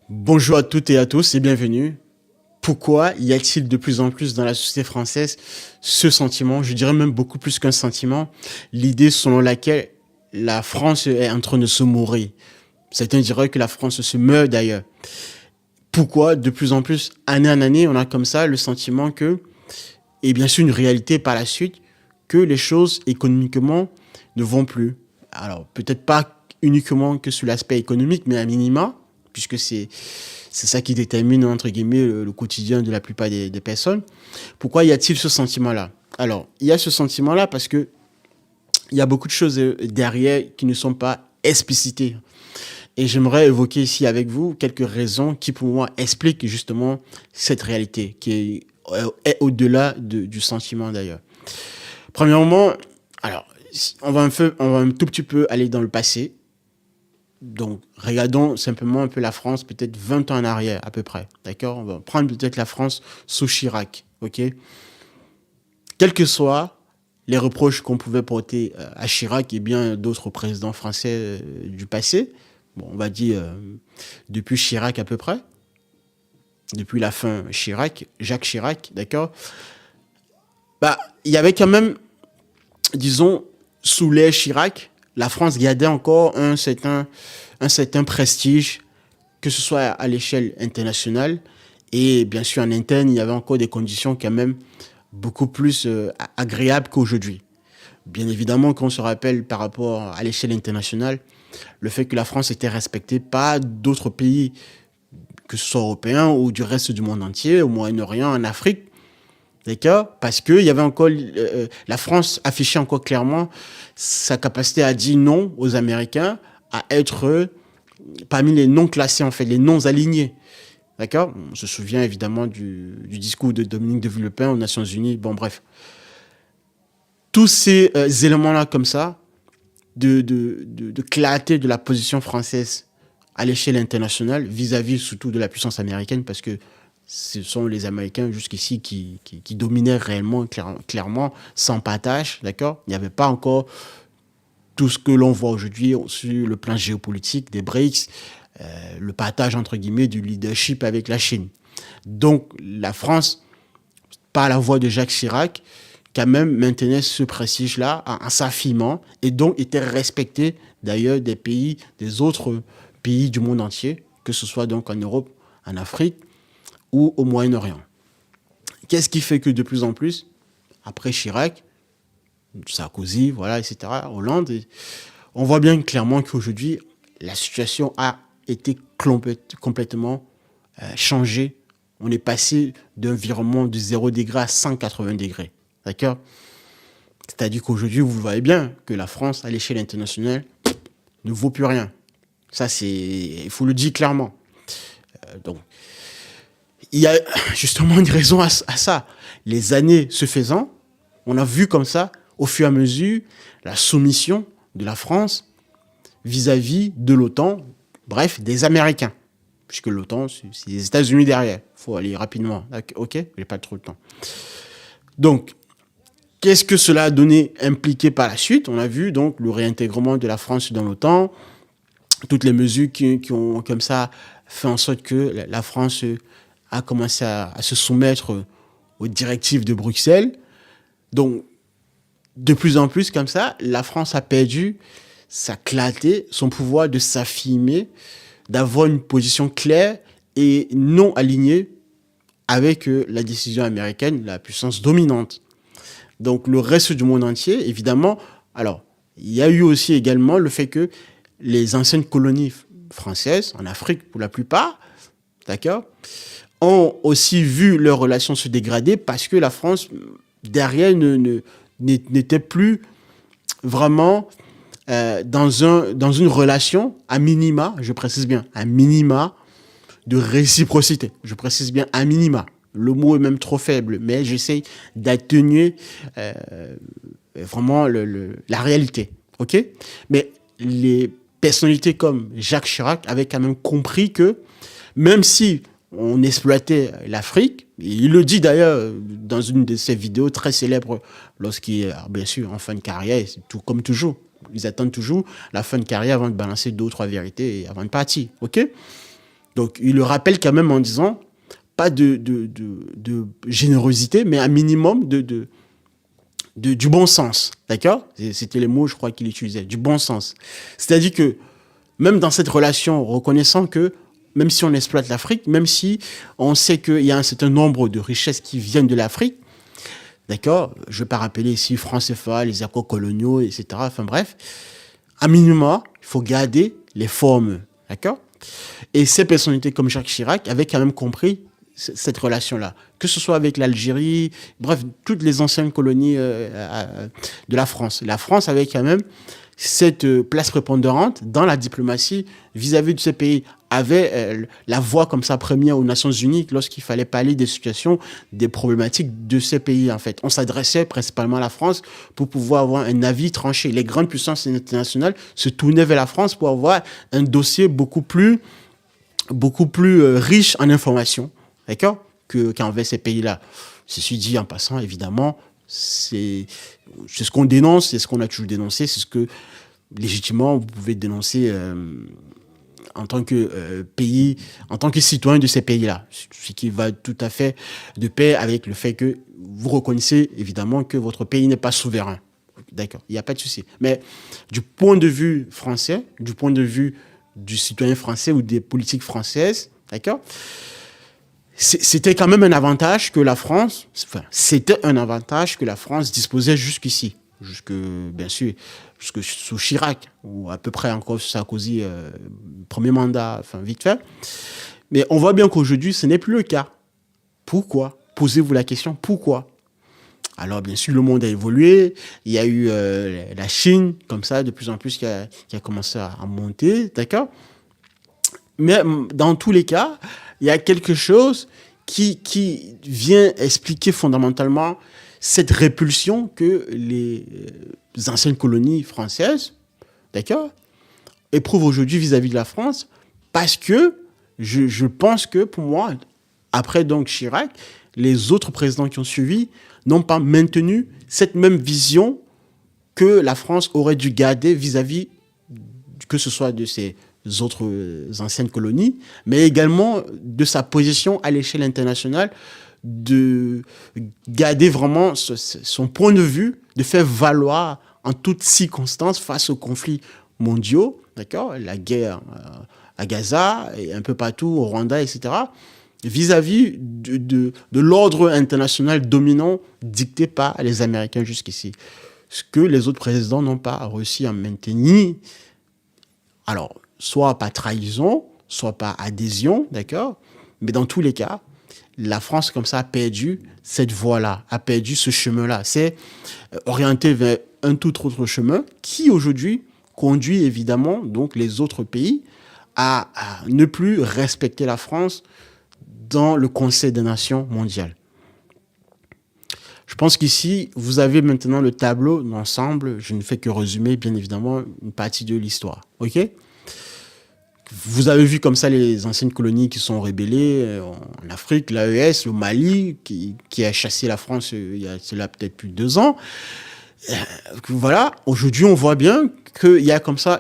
Bonjour à toutes et à tous et bienvenue. Pourquoi y a-t-il de plus en plus dans la société française ce sentiment, je dirais même beaucoup plus qu'un sentiment, l'idée selon laquelle la France est en train de se mourir. Certains diraient que la France se meurt d'ailleurs. Pourquoi de plus en plus, année en année, on a comme ça le sentiment que, et bien sûr une réalité par la suite, que les choses économiquement ne vont plus. Alors peut-être pas uniquement que sur l'aspect économique, mais à minima, puisque c'est ça qui détermine, entre guillemets, le quotidien de la plupart des personnes. Pourquoi y a-t-il ce sentiment-là? Alors, il y a ce sentiment-là parce que il y a beaucoup de choses derrière qui ne sont pas explicitées. Et j'aimerais évoquer ici avec vous quelques raisons qui, pour moi, expliquent justement cette réalité, est au-delà du sentiment d'ailleurs. Premièrement, alors, on va un tout petit peu aller dans le passé. Donc, regardons simplement un peu la France, peut-être 20 ans en arrière, à peu près. D'accord? On va prendre peut-être la France sous Chirac. OK? Quels que soient les reproches qu'on pouvait porter à Chirac et bien d'autres présidents français du passé, bon, on va dire depuis Chirac à peu près, depuis la fin Chirac, Jacques Chirac, d'accord? Bah, il y avait quand même, disons, sous l'ère Chirac, la France gardait encore un certain prestige, que ce soit à l'échelle internationale et bien sûr en interne, il y avait encore des conditions quand même beaucoup plus agréables qu'aujourd'hui. Bien évidemment, qu'on se rappelle par rapport à l'échelle internationale, le fait que la France était respectée par d'autres pays, que ce soit européens ou du reste du monde entier, au Moyen-Orient, en Afrique, d'accord? Parce que il y avait encore, la France affichait encore clairement sa capacité à dire non aux Américains, à être parmi les non classés, en fait, les non alignés. D'accord? On se souvient évidemment du discours de Dominique de Villepin aux Nations Unies. Bon, bref. Tous ces éléments-là, comme ça, de clarté de la position française à l'échelle internationale, vis-à-vis surtout de la puissance américaine, parce que ce sont les Américains jusqu'ici qui dominaient réellement, clairement, sans partage, d'accord? Il n'y avait pas encore tout ce que l'on voit aujourd'hui sur le plan géopolitique des BRICS, le partage entre guillemets du leadership avec la Chine. Donc la France, par la voix de Jacques Chirac, quand même maintenait ce prestige-là en s'affirmant et donc était respecté d'ailleurs des autres pays du monde entier, que ce soit donc en Europe, en Afrique ou au Moyen-Orient. Qu'est-ce qui fait que de plus en plus, après Chirac, Sarkozy, voilà, etc., Hollande, on voit bien clairement qu'aujourd'hui, la situation a été complètement changée. On est passé d'un virement de 0 degré à 180 degrés. D'accord? C'est-à-dire qu'aujourd'hui, vous voyez bien que la France, à l'échelle internationale, ne vaut plus rien. Ça, il faut le dire clairement. Donc, il y a justement une raison à ça. Les années se faisant, on a vu comme ça, au fur et à mesure, la soumission de la France vis-à-vis de l'OTAN, bref, des Américains. Puisque l'OTAN, c'est les États-Unis derrière. Il faut aller rapidement. OK? J'ai pas trop de temps. Donc, qu'est-ce que cela a donné, impliqué par la suite? On a vu donc le réintégrement de la France dans l'OTAN, toutes les mesures qui ont comme ça fait en sorte que la France a commencé à se soumettre aux directives de Bruxelles. Donc, de plus en plus comme ça, la France a perdu sa clarté, son pouvoir de s'affirmer, d'avoir une position claire et non alignée avec la décision américaine, la puissance dominante. Donc le reste du monde entier, évidemment, alors il y a eu aussi également le fait que les anciennes colonies françaises, en Afrique pour la plupart, d'accord, ont aussi vu leurs relations se dégrader parce que la France, derrière, n'était plus vraiment dans une relation à minima, je précise bien, à minima de réciprocité. Je précise bien à minima. Le mot est même trop faible, mais j'essaye d'atténuer vraiment la réalité. OK? Mais les personnalités comme Jacques Chirac avaient quand même compris que même si on exploitait l'Afrique, il le dit d'ailleurs dans une de ses vidéos très célèbres lorsqu'il est bien sûr en fin de carrière, c'est tout comme toujours. Ils attendent toujours la fin de carrière avant de balancer deux ou trois vérités et avant de partir. OK? Donc, il le rappelle quand même en disant, pas de générosité, mais un minimum du bon sens. D'accord? C'était les mots, je crois, qu'il utilisait. Du bon sens. C'est-à-dire que, même dans cette relation, reconnaissant que, même si on exploite l'Afrique, même si on sait qu'il y a un certain nombre de richesses qui viennent de l'Afrique, d'accord? Je ne vais pas rappeler ici franc CFA, les accords coloniaux, etc. Enfin bref, à minima, il faut garder les formes. D'accord? Et ces personnalités comme Jacques Chirac avaient quand même compris cette relation-là. Que ce soit avec l'Algérie, bref, toutes les anciennes colonies de la France. La France avait quand même cette place prépondérante dans la diplomatie vis-à-vis de ces pays, avait la voix comme ça première aux Nations Unies lorsqu'il fallait parler des situations, des problématiques de ces pays en fait. On s'adressait principalement à la France pour pouvoir avoir un avis tranché. Les grandes puissances internationales se tournaient vers la France pour avoir un dossier beaucoup plus riche en informations, d'accord, qu'envers ces pays-là. Ceci dit, en passant, évidemment, c'est ce qu'on dénonce, c'est ce qu'on a toujours dénoncé, c'est ce que, légitimement, vous pouvez dénoncer en tant que pays, en tant que citoyen de ces pays-là. Ce qui va tout à fait de pair avec le fait que vous reconnaissez, évidemment, que votre pays n'est pas souverain. D'accord, il n'y a pas de souci. Mais du point de vue français, du point de vue du citoyen français ou des politiques françaises, d'accord, c'était quand même un avantage que la France, c'était un avantage que la France disposait jusqu'ici, bien sûr, jusque sous Chirac, ou à peu près encore sous Sarkozy, premier mandat, enfin vite fait. Mais on voit bien qu'aujourd'hui, ce n'est plus le cas. Pourquoi? Posez-vous la question, pourquoi? Alors, bien sûr, le monde a évolué. Il y a eu la Chine, comme ça, de plus en plus, qui a commencé à monter, d'accord? Mais dans tous les cas, il y a quelque chose qui vient expliquer fondamentalement cette répulsion que les anciennes colonies françaises, d'accord, éprouvent aujourd'hui vis-à-vis de la France, parce que je pense que, pour moi, après donc Chirac, les autres présidents qui ont suivi n'ont pas maintenu cette même vision que la France aurait dû garder vis-à-vis, que ce soit de ses autres anciennes colonies, mais également de sa position à l'échelle internationale, de garder vraiment son point de vue, de faire valoir en toutes circonstances face aux conflits mondiaux, d'accord, la guerre à Gaza et un peu partout, au Rwanda, etc., vis-à-vis de l'ordre international dominant dicté par les Américains jusqu'ici. Ce que les autres présidents n'ont pas réussi à maintenir. Alors, soit par trahison, soit par adhésion, d'accord? Mais dans tous les cas, la France, comme ça, a perdu cette voie-là, a perdu ce chemin-là. C'est orienté vers un tout autre chemin qui, aujourd'hui, conduit évidemment donc les autres pays à ne plus respecter la France dans le Conseil des Nations mondiales. Je pense qu'ici, vous avez maintenant le tableau d'ensemble. Je ne fais que résumer, bien évidemment, une partie de l'histoire. OK? Vous avez vu comme ça les anciennes colonies qui sont rébellées en Afrique, l'AES, le Mali, qui a chassé la France il y a cela peut-être plus de 2 ans. Voilà, aujourd'hui, on voit bien qu'il y a comme ça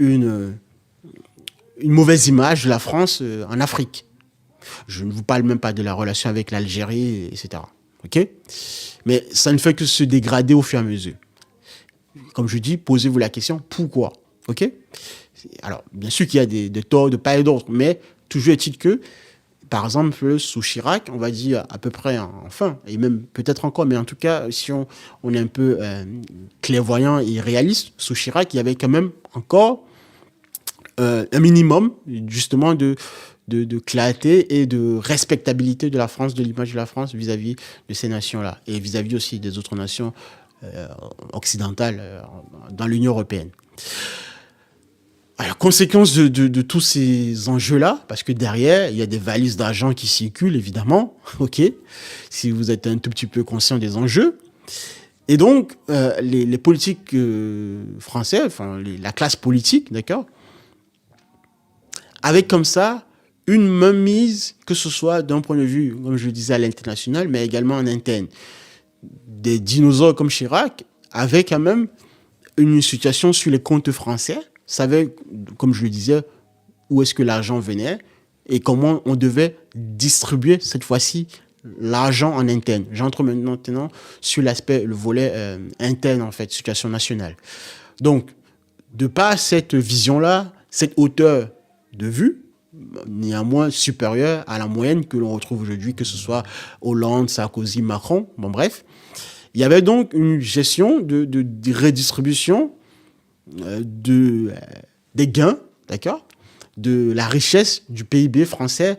une mauvaise image de la France en Afrique. Je ne vous parle même pas de la relation avec l'Algérie, etc. OK? Mais ça ne fait que se dégrader au fur et à mesure. Comme je dis, posez-vous la question, pourquoi? OK? Alors, bien sûr qu'il y a des torts de part et d'autre, mais toujours est-il que, par exemple, sous Chirac, on va dire à peu près, enfin, et même peut-être encore, mais en tout cas, si on est un peu clairvoyant et réaliste, sous Chirac, il y avait quand même encore un minimum, justement, de clarté et de respectabilité de la France, de l'image de la France vis-à-vis de ces nations-là, et vis-à-vis aussi des autres nations occidentales dans l'Union européenne. Alors, conséquence de tous ces enjeux-là, parce que derrière, il y a des valises d'argent qui circulent, évidemment, ok, si vous êtes un tout petit peu conscient des enjeux. Et donc, les politiques français, enfin, la classe politique, d'accord, avec comme ça une mainmise, que ce soit d'un point de vue, comme je le disais, à l'international, mais également en interne. Des dinosaures comme Chirac avaient quand même une situation sur les comptes français, savaient, comme je le disais, où est-ce que l'argent venait, et comment on devait distribuer cette fois-ci l'argent en interne. J'entre maintenant sur l'aspect, le volet interne, en fait, situation nationale. Donc, de par cette vision-là, cette hauteur de vue, néanmoins supérieure à la moyenne que l'on retrouve aujourd'hui, que ce soit Hollande, Sarkozy, Macron, bon bref, il y avait donc une gestion de redistribution des gains, d'accord, de la richesse du PIB français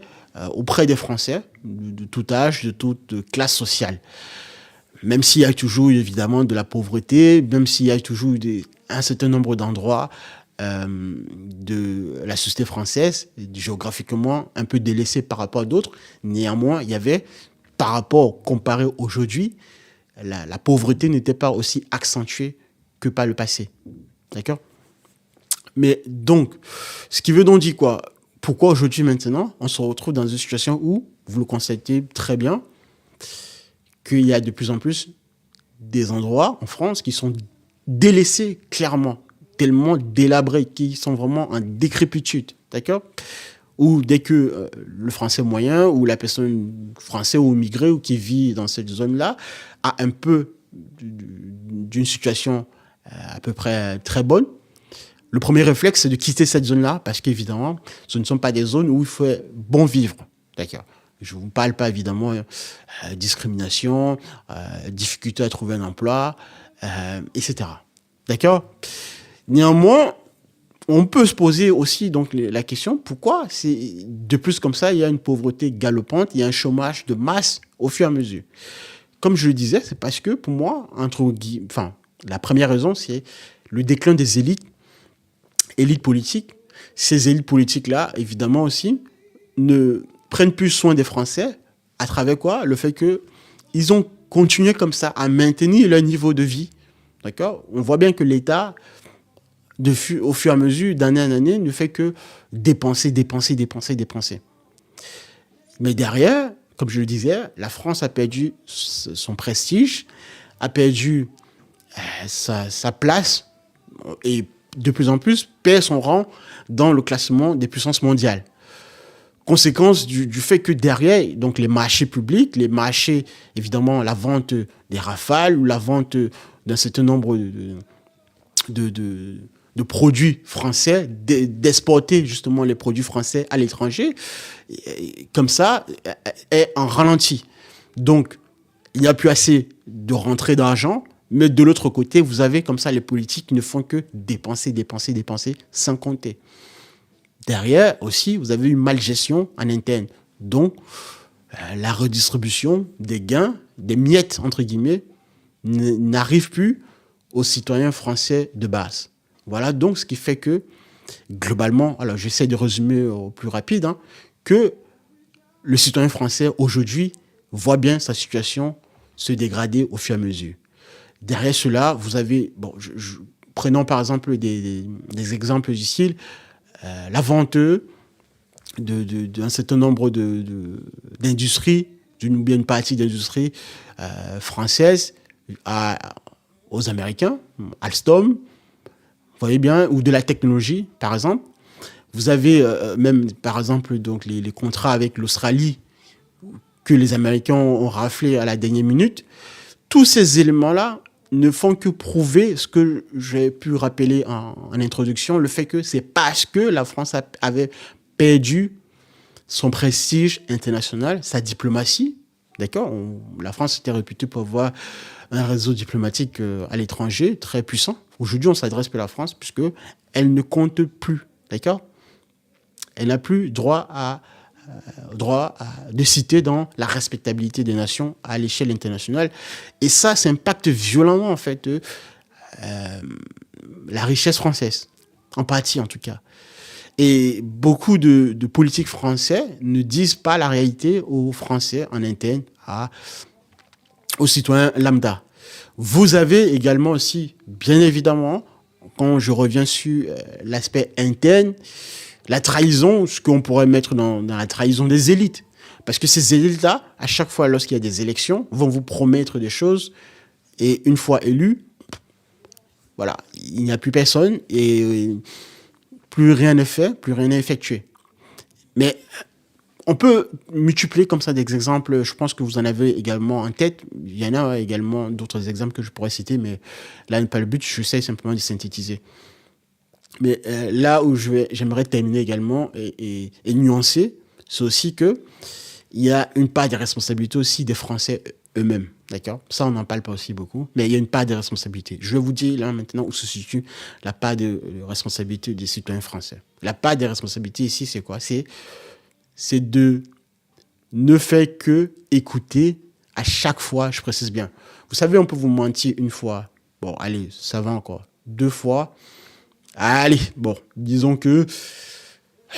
auprès des Français, de tout âge, de toute classe sociale. Même s'il y a toujours évidemment de la pauvreté, même s'il y a toujours un certain nombre d'endroits de la société française, géographiquement un peu délaissés par rapport à d'autres, néanmoins, il y avait, par rapport comparé aujourd'hui, la pauvreté n'était pas aussi accentuée que par le passé. D'accord ? Mais donc, ce qui veut donc dire quoi ? Pourquoi aujourd'hui, maintenant, on se retrouve dans une situation où, vous le constatez très bien, qu'il y a de plus en plus des endroits en France qui sont délaissés clairement, tellement délabrés, qui sont vraiment en décrépitude, d'accord ? Ou dès que le français moyen ou la personne française ou immigrée ou qui vit dans cette zone-là a un peu d'une situation à peu près très bonne, le premier réflexe, c'est de quitter cette zone-là parce qu'évidemment, ce ne sont pas des zones où il faut bon vivre, d'accord ? Je ne vous parle pas évidemment discrimination, difficulté à trouver un emploi, etc. D'accord ? Néanmoins, on peut se poser aussi donc la question, pourquoi c'est de plus comme ça, il y a une pauvreté galopante, il y a un chômage de masse au fur et à mesure. Comme je le disais, c'est parce que pour moi, la première raison, c'est le déclin des élites politiques. Ces élites politiques-là, évidemment aussi, ne prennent plus soin des Français à travers quoi ? Le fait qu'ils ont continué comme ça à maintenir leur niveau de vie. D'accord ? On voit bien que l'État, au fur et à mesure, d'année en année, ne fait que dépenser. Mais derrière, comme je le disais, la France a perdu son prestige, a perdu sa place et de plus en plus perd son rang dans le classement des puissances mondiales. Conséquence du fait que derrière, donc les marchés publics, les marchés, évidemment, la vente des Rafales ou la vente d'un certain nombre de produits français, d'exporter justement les produits français à l'étranger, comme ça, est en ralenti. Donc, il n'y a plus assez de rentrée d'argent, mais de l'autre côté, vous avez comme ça les politiques qui ne font que dépenser sans compter. Derrière aussi, vous avez une malgestion en interne. Donc, la redistribution des gains, des miettes, entre guillemets, n'arrive plus aux citoyens français de base. Voilà donc ce qui fait que, globalement, alors j'essaie de résumer au plus rapide, que le citoyen français aujourd'hui voit bien sa situation se dégrader au fur et à mesure. Derrière cela, vous avez, prenons par exemple des exemples du style, la vente d'un certain nombre d'industries, d'une partie d'industries françaises aux Américains, Alstom, vous voyez bien, ou de la technologie, par exemple. Vous avez même, par exemple, donc les contrats avec l'Australie que les Américains ont raflés à la dernière minute. Tous ces éléments-là ne font que prouver ce que j'ai pu rappeler en introduction, le fait que c'est parce que la France avait perdu son prestige international, sa diplomatie. D'accord ? La France était réputée pour avoir un réseau diplomatique à l'étranger très puissant. Aujourd'hui, on s'adresse plus à la France puisqu'elle ne compte plus. D'accord ? Elle n'a plus droit de citer dans la respectabilité des nations à l'échelle internationale. Et ça impacte violemment, en fait, la richesse française. En partie, en tout cas. Et beaucoup de politiques français ne disent pas la réalité aux Français en interne, aux citoyens lambda. Vous avez également aussi, bien évidemment, quand je reviens sur l'aspect interne, la trahison, ce qu'on pourrait mettre dans la trahison des élites. Parce que ces élites-là, à chaque fois lorsqu'il y a des élections, vont vous promettre des choses et une fois élus, voilà, il n'y a plus personne et plus rien n'est fait, plus rien n'est effectué. Mais On peut multiplier comme ça des exemples. Je pense que vous en avez également en tête. Il y en a également d'autres exemples que je pourrais citer, mais là n'est pas le but. J'essaie simplement de synthétiser. Mais là où j'aimerais terminer également et nuancer, c'est aussi que il y a une part de responsabilité aussi des Français eux-mêmes. D'accord? Ça, on n'en parle pas aussi beaucoup, mais il y a une part de responsabilité. Je vais vous dire là maintenant où se situe la part de responsabilité des citoyens français. La part de responsabilité ici, c'est quoi? C'est de ne faire que écouter à chaque fois, je précise bien. Vous savez, on peut vous mentir une fois. Bon, allez, ça va encore. 2 fois. Allez, bon, disons que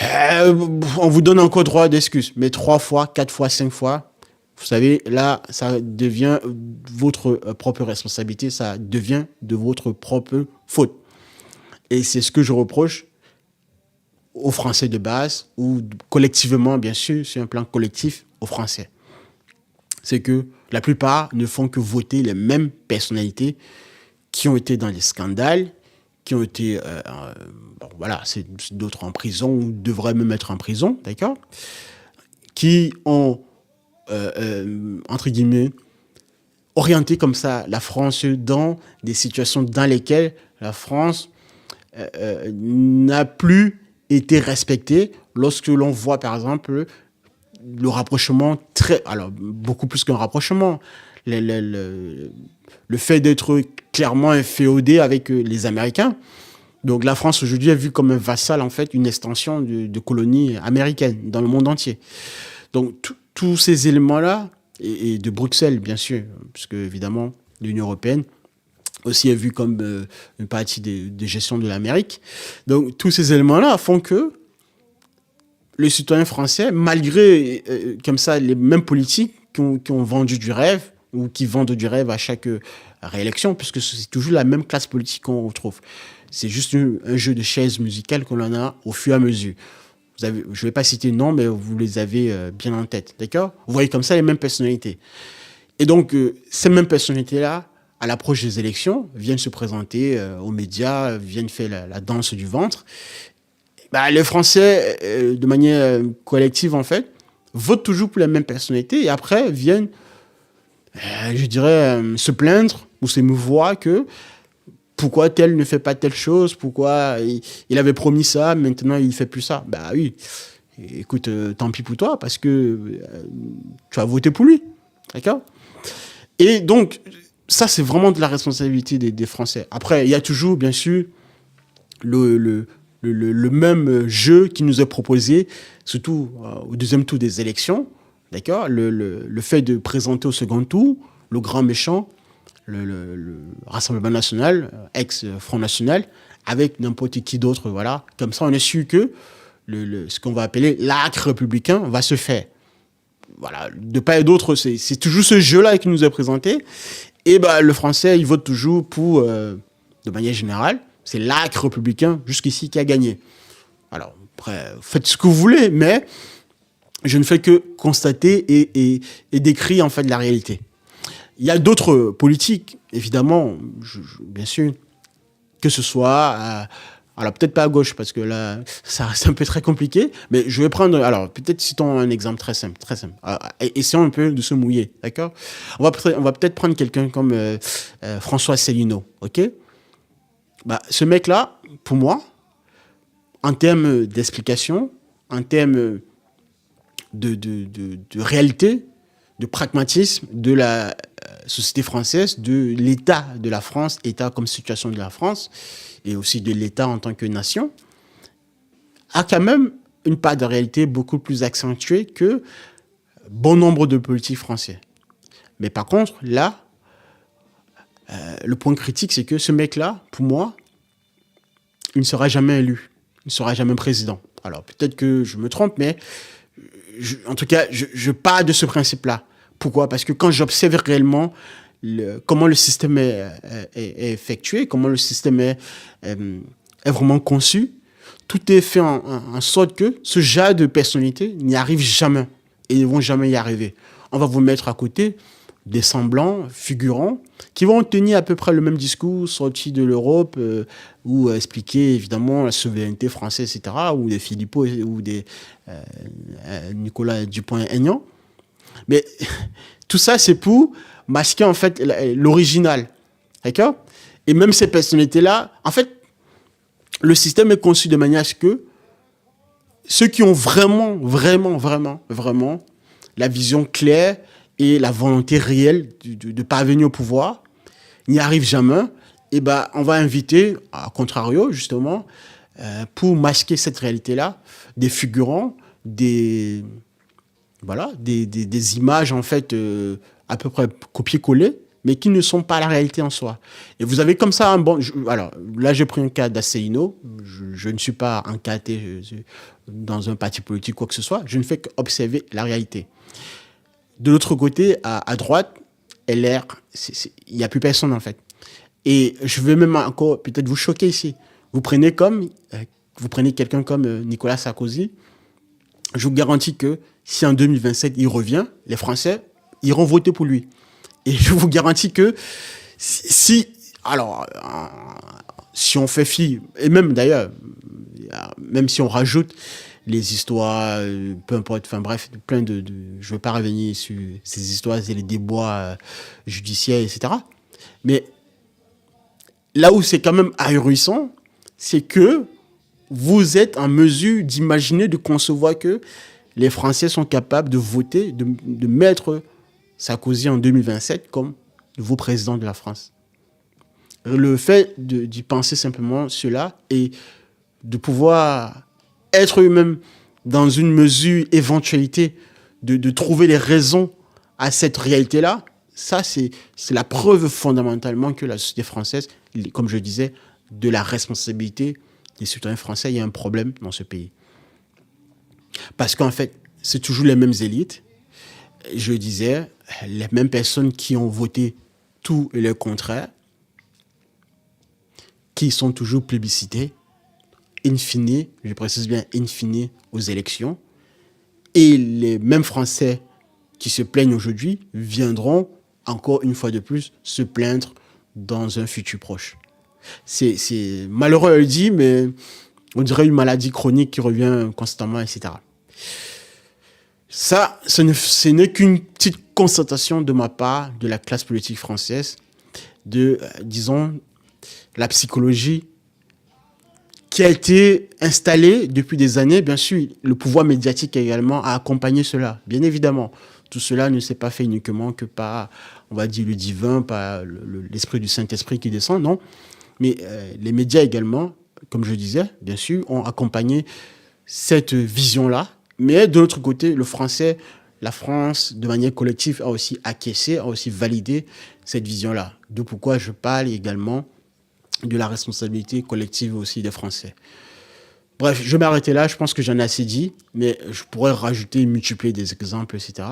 on vous donne encore droit d'excuse. Mais 3 fois, 4 fois, 5 fois, vous savez, là, ça devient votre propre responsabilité. Ça devient de votre propre faute. Et c'est ce que je reproche aux Français de base, ou collectivement, bien sûr, sur un plan collectif, aux Français. C'est que la plupart ne font que voter les mêmes personnalités qui ont été dans les scandales, qui ont été, bon, voilà, c'est d'autres en prison, ou devraient même être en prison, d'accord, qui ont, entre guillemets, orienté comme ça la France dans des situations dans lesquelles la France n'a plus été respectée lorsque l'on voit, par exemple, le rapprochement alors, beaucoup plus qu'un rapprochement, le fait d'être clairement inféodé avec les Américains. Donc la France aujourd'hui est vue comme un vassal, en fait, une extension de colonie américaine dans le monde entier. Donc tous ces éléments-là, et de Bruxelles, bien sûr, puisque évidemment, l'Union européenne aussi est vue comme une partie des gestions de l'Amérique. Donc tous ces éléments-là font que le citoyen français, malgré comme ça les mêmes politiques qui ont vendu du rêve, ou qui vendent du rêve à chaque réélection, puisque c'est toujours la même classe politique qu'on retrouve. C'est juste un jeu de chaises musicales qu'on en a au fur et à mesure. Je ne vais pas citer le nom, mais vous les avez bien en tête, d'accord? Vous voyez comme ça les mêmes personnalités. Et donc, ces mêmes personnalités-là, à l'approche des élections, viennent se présenter aux médias, viennent faire la danse du ventre. Bah, les Français, de manière collective, en fait, votent toujours pour les mêmes personnalités et après viennent, je dirais, se plaindre ou s'émouvoir que pourquoi tel ne fait pas telle chose, pourquoi il avait promis ça, maintenant il ne fait plus ça. Bah oui, écoute, tant pis pour toi, parce que tu as voté pour lui. D'accord? Et donc, ça, c'est vraiment de la responsabilité des Français. Après, il y a toujours, bien sûr, le même jeu qui nous est proposé, surtout au deuxième tour des élections. D'accord? Le fait de présenter au second tour le grand méchant, le Rassemblement national, ex-Front national, avec n'importe qui d'autre, voilà. Comme ça, on est sûr que ce qu'on va appeler l'arc républicain va se faire. Voilà, de part et d'autre, c'est toujours ce jeu-là qui nous est présenté. Et bah, le Français, il vote toujours pour, de manière générale, c'est l'arc républicain jusqu'ici qui a gagné. Alors, après, faites ce que vous voulez, mais je ne fais que constater et décrire en fait la réalité. Il y a d'autres politiques, évidemment, bien sûr, que ce soit, alors peut-être pas à gauche, parce que là, ça reste un peu très compliqué, mais je vais prendre, alors peut-être citons un exemple très simple, très simple. Essayons un peu de se mouiller, d'accord? On va peut-être prendre quelqu'un comme François Asselineau, ok? Bah, ce mec-là, pour moi, en termes d'explication, en termes de réalité, de pragmatisme de la société française, de l'état de la France, état comme situation de la France, et aussi de l'état en tant que nation, a quand même une part de réalité beaucoup plus accentuée que bon nombre de politiques français. Mais par contre, là, le point critique, c'est que ce mec-là, pour moi, il ne sera jamais élu. Il ne sera jamais président. Alors, peut-être que je me trompe, mais en tout cas, je pars de ce principe-là. Pourquoi? Parce que quand j'observe réellement comment le système est effectué, comment le système est vraiment conçu, tout est fait en sorte que ce genre de personnalités n'y arrivent jamais. Et ils ne vont jamais y arriver. On va vous mettre à côté des semblants figurants qui vont tenir à peu près le même discours sorti de l'Europe ou expliquer évidemment la souveraineté française, etc., ou des Philippot ou des Nicolas Dupont-Aignan. Mais tout ça, c'est pour masquer en fait l'original. D'accord? Et même ces personnalités-là, en fait, le système est conçu de manière à ce que ceux qui ont vraiment la vision claire et la volonté réelle de parvenir au pouvoir n'y arrivent jamais. Et ben, on va inviter, à contrario, justement, pour masquer cette réalité-là, des figurants, des images, en fait, à peu près copier-coller, mais qui ne sont pas la réalité en soi. Et vous avez comme ça un bon... alors, là, j'ai pris un cas d'Asselineau. Je ne suis pas enquêté dans un parti politique, quoi que ce soit. Je ne fais qu'observer la réalité. De l'autre côté, à droite, LR, il n'y a plus personne, en fait. Et je vais même encore peut-être vous choquer ici. Vous prenez quelqu'un comme Nicolas Sarkozy. Je vous garantis que si en 2027, il revient, les Français iront voter pour lui. Et je vous garantis que si on fait fi, et même d'ailleurs, même si on rajoute les histoires, peu importe, enfin bref, je ne veux pas revenir sur ces histoires et les déboires judiciaires, etc. Mais là où c'est quand même ahurissant, c'est que vous êtes en mesure d'imaginer, de concevoir que les Français sont capables de voter, de mettre Sarkozy en 2027 comme nouveau président de la France. Le fait d'y penser simplement cela et de pouvoir être eux-mêmes dans une mesure, éventualité, de trouver les raisons à cette réalité-là, ça, c'est la preuve fondamentalement que la société française, comme je disais, de la responsabilité des citoyens français, il y a un problème dans ce pays. Parce qu'en fait, c'est toujours les mêmes élites, je disais, les mêmes personnes qui ont voté tout et le contraire, qui sont toujours plébiscitées, in fine, je précise bien in fine, aux élections. Et les mêmes Français qui se plaignent aujourd'hui viendront encore une fois de plus se plaindre dans un futur proche. C'est malheureux à le dire, mais on dirait une maladie chronique qui revient constamment, etc. Ça, ce n'est qu'une petite constatation de ma part de la classe politique française, de, disons, la psychologie qui a été installée depuis des années. Bien sûr, le pouvoir médiatique également a accompagné cela, bien évidemment. Tout cela ne s'est pas fait uniquement que par, on va dire, le divin, par l'esprit du Saint-Esprit qui descend, non. Mais les médias également, comme je disais, bien sûr, ont accompagné cette vision-là. Mais de l'autre côté, la France, de manière collective, a aussi acquiescé, a aussi validé cette vision-là. D'où pourquoi je parle également de la responsabilité collective aussi des Français. Bref, je vais m'arrêter là, je pense que j'en ai assez dit, mais je pourrais rajouter, multiplier des exemples, etc.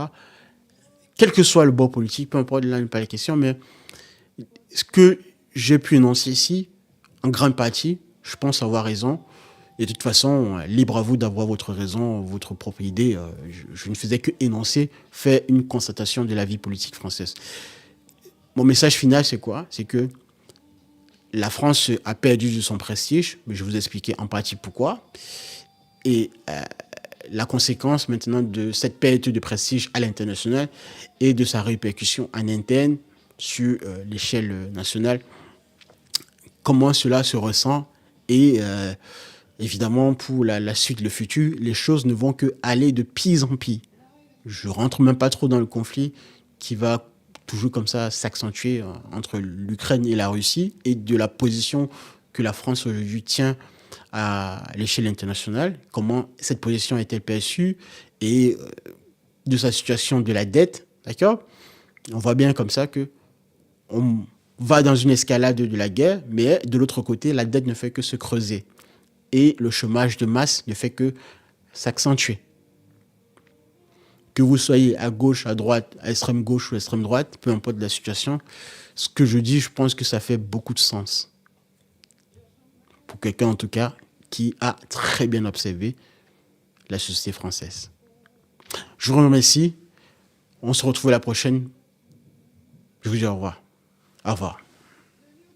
Quel que soit le bord politique, peu importe, là n'est pas la question, mais ce que j'ai pu énoncer ici, en grande partie, je pense avoir raison. Et de toute façon, libre à vous d'avoir votre raison, votre propre idée. Je ne faisais que énoncer, faire une constatation de la vie politique française. Mon message final, c'est quoi? C'est que la France a perdu de son prestige, mais je vais vous expliquer en partie pourquoi. Et la conséquence maintenant de cette perte de prestige à l'international et de sa répercussion en interne sur l'échelle nationale, comment cela se ressent et évidemment, pour la suite, le futur, les choses ne vont que aller de pire en pire. Je rentre même pas trop dans le conflit qui va toujours comme ça s'accentuer entre l'Ukraine et la Russie et de la position que la France aujourd'hui tient à l'échelle internationale. Comment cette position est-elle perçue et de sa situation de la dette, d'accord? On voit bien comme ça que on va dans une escalade de la guerre, mais de l'autre côté, la dette ne fait que se creuser. Et le chômage de masse ne fait que s'accentuer. Que vous soyez à gauche, à droite, à extrême gauche ou à extrême droite, peu importe la situation, ce que je dis, je pense que ça fait beaucoup de sens. Pour quelqu'un, en tout cas, qui a très bien observé la société française. Je vous remercie. On se retrouve la prochaine Je vous dis au revoir. Au revoir.